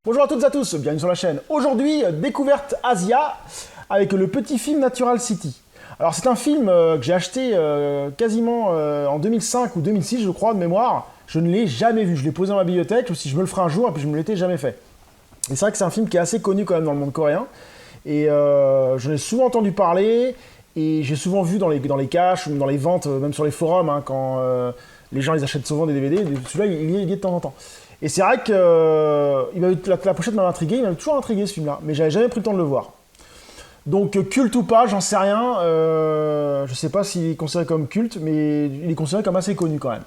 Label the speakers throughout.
Speaker 1: Bonjour à toutes et à tous, bienvenue sur la chaîne. Aujourd'hui, découverte Asia avec le petit film Natural City. Alors c'est un film que j'ai acheté quasiment en 2005 ou 2006 je crois de mémoire. Je ne l'ai jamais vu, je l'ai posé dans ma bibliothèque, ou si je me le ferai un jour et puis je me l'étais jamais fait. Et c'est vrai que c'est un film qui est assez connu quand même dans le monde coréen. Et j'en ai souvent entendu parler et j'ai souvent vu dans les caches ou dans les ventes, même sur les forums, hein, quand les gens ils achètent souvent des DVD, celui-là il y est de temps en temps. Et c'est vrai que la pochette m'a intrigué, il m'avait toujours intrigué ce film-là, mais j'avais jamais pris le temps de le voir. Donc culte ou pas, j'en sais rien, je sais pas s'il est considéré comme culte, mais il est considéré comme assez connu quand même.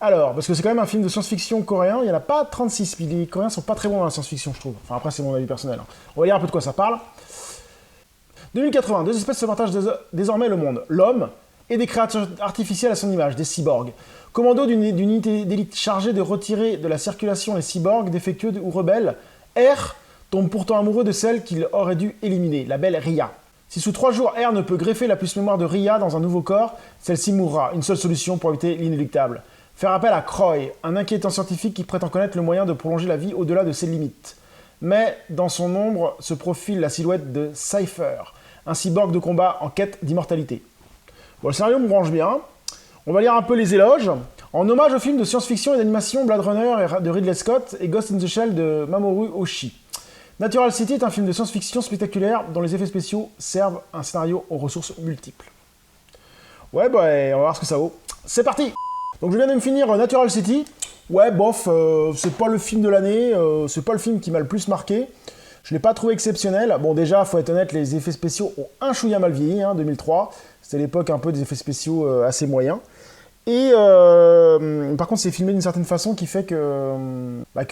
Speaker 1: Alors, parce que c'est quand même un film de science-fiction coréen, il n'y en a pas 36, puis les Coréens sont pas très bons dans la science-fiction je trouve. Enfin après c'est mon avis personnel. Hein. On va lire un peu de quoi ça parle. 2080, deux espèces se partagent désormais le monde, l'homme et des créatures artificielles à son image, des cyborgs. Commando d'une unité d'élite chargée de retirer de la circulation les cyborgs défectueux ou rebelles, R tombe pourtant amoureux de celle qu'il aurait dû éliminer, la belle Ria. Si sous 3 jours R ne peut greffer la puce mémoire de Ria dans un nouveau corps, celle-ci mourra. Une seule solution pour éviter l'inéluctable. Faire appel à Croy, un inquiétant scientifique qui prétend connaître le moyen de prolonger la vie au-delà de ses limites. Mais dans son ombre se profile la silhouette de Cypher, un cyborg de combat en quête d'immortalité. Bon, le scénario me branche bien. On va lire un peu les éloges. En hommage au film de science-fiction et d'animation Blade Runner de Ridley Scott et Ghost in the Shell de Mamoru Oshii. Natural City est un film de science-fiction spectaculaire dont les effets spéciaux servent un scénario aux ressources multiples. Ouais, bah, on va voir ce que ça vaut. C'est parti! Donc je viens de me finir Natural City. Ouais, bof, c'est pas le film de l'année, c'est pas le film qui m'a le plus marqué. Je l'ai pas trouvé exceptionnel. Bon, déjà, faut être honnête, les effets spéciaux ont un chouïa mal vieilli, hein, 2003. C'était l'époque un peu des effets spéciaux assez moyens. Et par contre, c'est filmé d'une certaine façon qui fait que,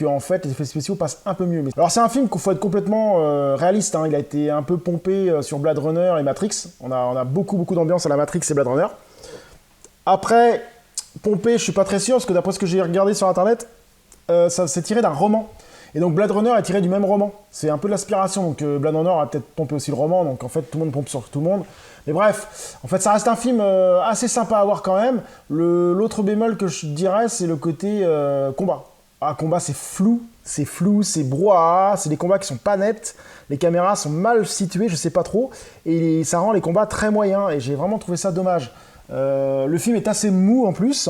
Speaker 1: en fait, les effets spéciaux passent un peu mieux. Alors, c'est un film qu'il faut être complètement réaliste. Hein. Il a été un peu pompé sur Blade Runner et Matrix. On a beaucoup d'ambiance à la Matrix et Blade Runner. Après, pompé, je suis pas très sûr, parce que d'après ce que j'ai regardé sur Internet, ça s'est tiré d'un roman. Et donc Blade Runner est tiré du même roman. C'est un peu de l'aspiration, donc Blade Runner a peut-être pompé aussi le roman, donc en fait tout le monde pompe sur tout le monde. Mais bref, en fait ça reste un film assez sympa à voir quand même. L'autre bémol que je dirais, c'est le côté combat. Ah, combat c'est flou, c'est brouhaha, c'est des combats qui sont pas nets, les caméras sont mal situées, je sais pas trop, et ça rend les combats très moyens, et j'ai vraiment trouvé ça dommage. Le film est assez mou en plus,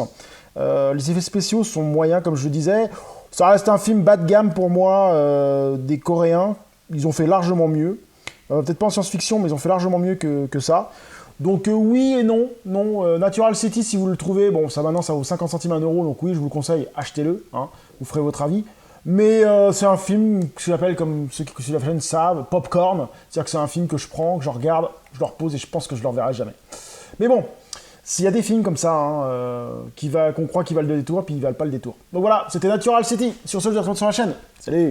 Speaker 1: les effets spéciaux sont moyens comme je le disais. Ça reste un film bas de gamme pour moi des Coréens. Ils ont fait largement mieux. Peut-être pas en science-fiction, mais ils ont fait largement mieux que ça. Donc oui et non. Natural City, si vous le trouvez, bon, ça maintenant ça vaut 50 centimes, 1 euro, donc oui, je vous le conseille, achetez-le. Hein, vous ferez votre avis. Mais c'est un film que j'appelle, comme ceux qui suivent la chaîne savent, popcorn. C'est-à-dire que c'est un film que je prends, que je regarde, je le repose et je pense que je ne le reverrai jamais. Mais bon. S'il y a des films comme ça, hein, qu'on croit qu'ils valent le détour, puis ils valent pas le détour. Donc voilà, c'était Natural City. Sur ce, je vous retrouve sur la chaîne. Salut!